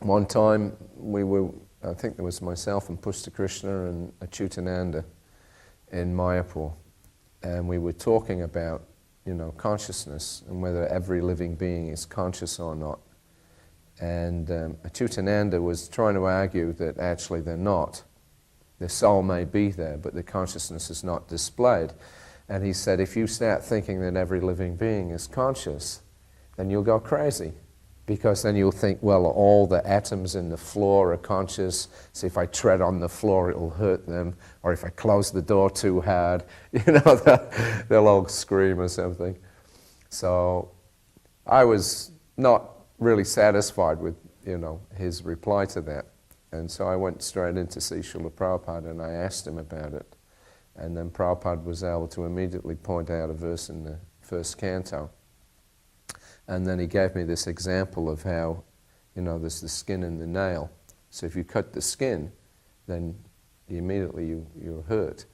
one time I think there was myself and Pushta Krishna and Achyutananda in Mayapur, and we were talking about, consciousness and whether every living being is conscious or not. And Achyutananda was trying to argue that actually they're not. The soul may be there, but the consciousness is not displayed. And he said, if you start thinking that every living being is conscious, then you'll go crazy. Because then you'll think, well, all the atoms in the floor are conscious, so if I tread on the floor, it'll hurt them. Or if I close the door too hard, they'll all scream or something. So I was not really satisfied with, his reply to that. And so I went straight in to see Srila Prabhupada and I asked him about it. And then Prabhupada was able to immediately point out a verse in the first canto. And then he gave me this example of how, there's the skin and the nail. So if you cut the skin, then immediately you're hurt.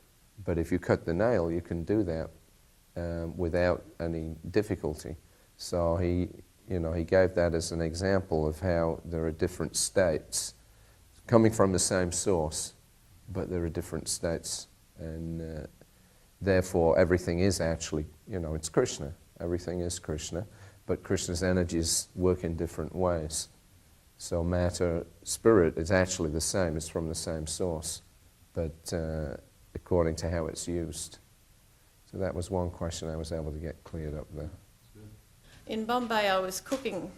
But if you cut the nail, you can do that without any difficulty. So he gave that as an example of how there are different states coming from the same source, but there are different states. And therefore, everything is actually, it's Krishna. Everything is Krishna. But Krishna's energies work in different ways. So matter, spirit is actually the same. It's from the same source, but according to how it's used. So that was one question I was able to get cleared up there. In Bombay, I was cooking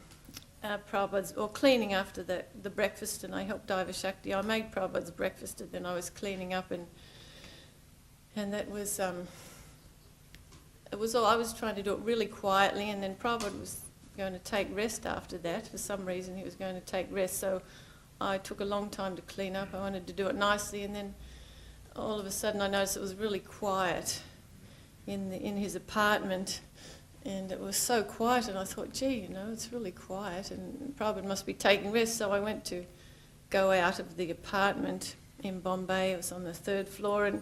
Prabhupada's, or cleaning after the breakfast, and I helped Diva Shakti. I made Prabhupada's breakfast, and then I was cleaning up, and that was... It was all, I was trying to do it really quietly, and then Prabhupada was going to take rest after that. For some reason he was going to take rest, so I took a long time to clean up. I wanted to do it nicely, and then all of a sudden I noticed it was really quiet in his apartment, and it was so quiet, and I thought, gee, it's really quiet, and Prabhupada must be taking rest. So I went to go out of the apartment in Bombay. It was on the 3rd floor, and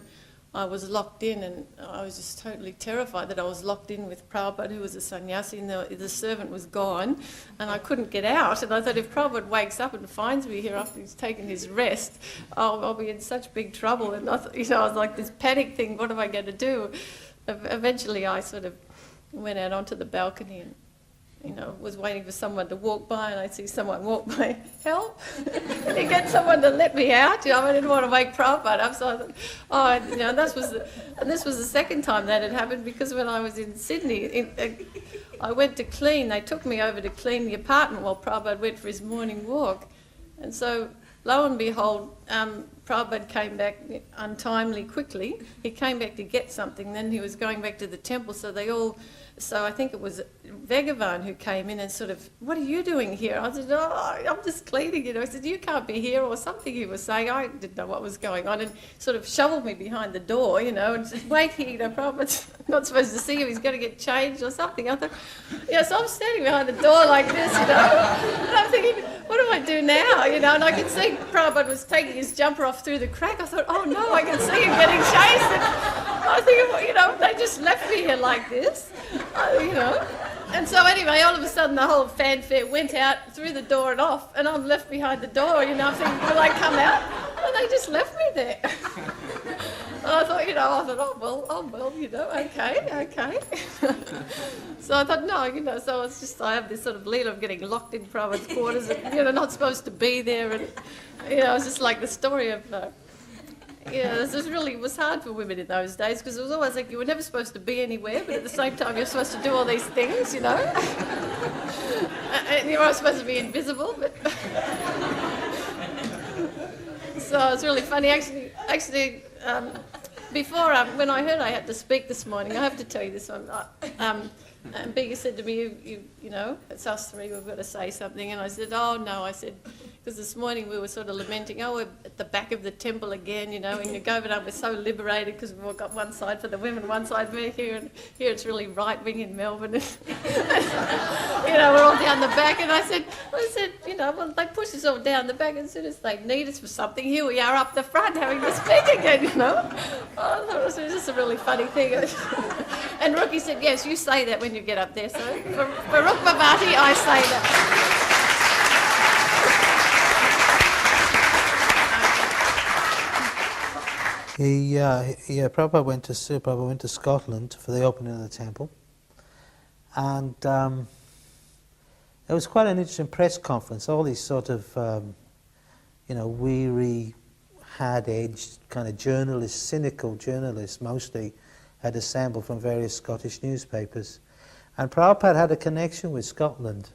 I was locked in, and I was just totally terrified that I was locked in with Prabhupada, who was a sannyasi, and the servant was gone, and I couldn't get out. And I thought, if Prabhupada wakes up and finds me here after he's taken his rest, I'll be in such big trouble. And I was like this panic thing, what am I going to do? Eventually I sort of went out onto the balcony and was waiting for someone to walk by, and I see someone walk by, help! Can you get someone to let me out? I didn't want to wake Prabhupada up, so I thought, this was the second time that had happened, because when I was in Sydney, I went to clean. They took me over to clean the apartment while Prabhupada went for his morning walk. And so, lo and behold, Prabhupada came back untimely quickly. He came back to get something, then he was going back to the temple, so I think it was Bhagavan who came in and sort of, what are you doing here? I said, I'm just cleaning, He said, you can't be here, or something he was saying. I didn't know what was going on, and sort of shoveled me behind the door, and said, wait here, Prabhupada's not supposed to see him, he's going to get changed or something. I thought, so I'm standing behind the door like this, and I'm thinking, what do I do now, and I could see Prabhupada was taking his jumper off through the crack. I thought, oh no, I can see him getting chased. And I was thinking, they just left me here like this, And so anyway, all of a sudden the whole fanfare went out through the door and off, and I'm left behind the door, I'm thinking, will I come out? And they just left me there. And I thought, oh well, okay. So I thought, no, so it's just, I have this sort of lead of getting locked in Prabhupada's quarters and, not supposed to be there, and, it's just like the story of... it was hard for women in those days, because it was always like you were never supposed to be anywhere, but at the same time you're supposed to do all these things, And you're always supposed to be invisible, but... So it's really funny. Actually, before, when I heard I had to speak this morning, I have to tell you this one. And Bigger said to me, it's us three, we've got to say something. And I said, oh no, because this morning we were sort of lamenting, we're at the back of the temple again, and you go over and we're so liberated because we've all got one side for the women, one side for here, and here it's really right-wing in Melbourne. We're all down the back. And I said, well, they push us all down the back, and as soon as they need us for something, here we are up the front having to speak again, I thought it was just a really funny thing. And Rookie said, yes, you say that when you get up there. So for Rukmavati, I say that. Prabhupada went to Scotland for the opening of the temple, and it was quite an interesting press conference. All these sort of, weary, hard-edged kind of journalists, cynical journalists mostly, had assembled from various Scottish newspapers. And Prabhupada had a connection with Scotland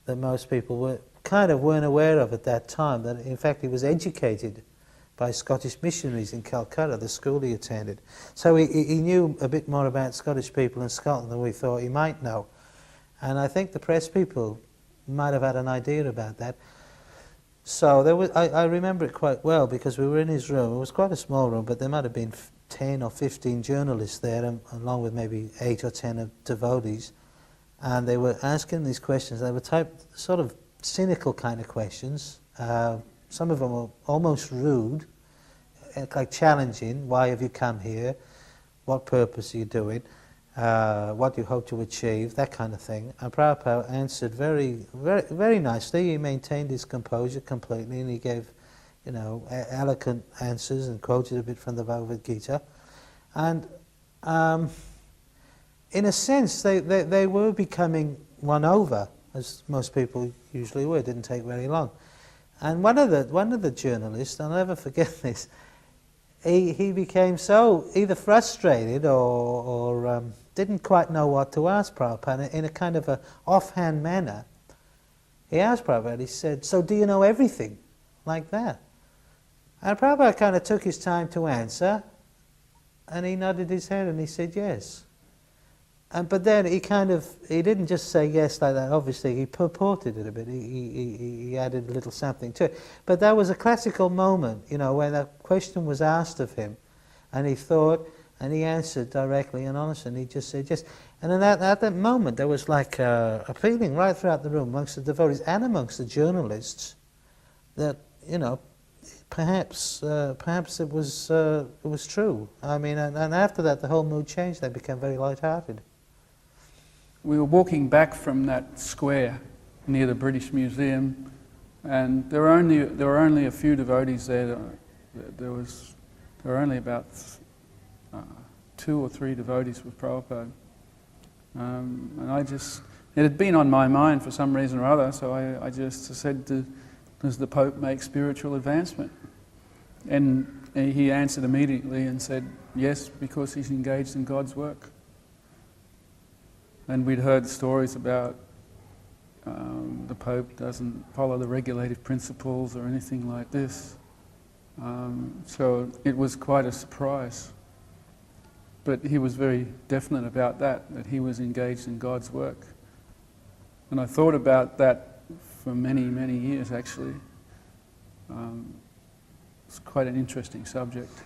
that most people weren't aware of at that time, that in fact he was educated by Scottish missionaries in Calcutta, the school he attended. So he knew a bit more about Scottish people in Scotland than we thought he might know. And I think the press people might have had an idea about that. So there was, I remember it quite well because we were in his room. It was quite a small room, but there might have been 10 or 15 journalists there, along with maybe 8 or 10 of devotees. And they were asking these questions. They were sort of cynical kind of questions. Some of them were almost rude, like challenging. Why have you come here? What purpose are you doing? What do you hope to achieve? That kind of thing. And Prabhupada answered very, very, very nicely. He maintained his composure completely, and he gave, eloquent answers and quoted a bit from the Bhagavad Gita. And in a sense, they were becoming won over, as most people usually were. It didn't take very long. And one of the journalists, I'll never forget this, he became so either frustrated or didn't quite know what to ask Prabhupada in a kind of a offhand manner. He asked Prabhupada, he said, "So do you know everything?" Like that. And Prabhupada kind of took his time to answer, and he nodded his head and he said yes. But then he didn't just say yes like that. Obviously, he purported it a bit. He added a little something to it. But that was a classical moment, where that question was asked of him, and he thought, and he answered directly and honestly, and he just said yes. And then at that moment, there was like a feeling right throughout the room, amongst the devotees and amongst the journalists, that perhaps it was true. I mean, and after that, the whole mood changed. They became very light-hearted. We were walking back from that square near the British Museum, and there were only a few devotees there. There were only about 2 or 3 devotees with Prabhupada, and it had been on my mind for some reason or other. So I just said, "Does the Pope make spiritual advancement?" And he answered immediately and said, "Yes, because he's engaged in God's work." And we'd heard stories about the Pope doesn't follow the regulative principles or anything like this. So it was quite a surprise. But he was very definite about that he was engaged in God's work. And I thought about that for many, many years, actually. It's quite an interesting subject.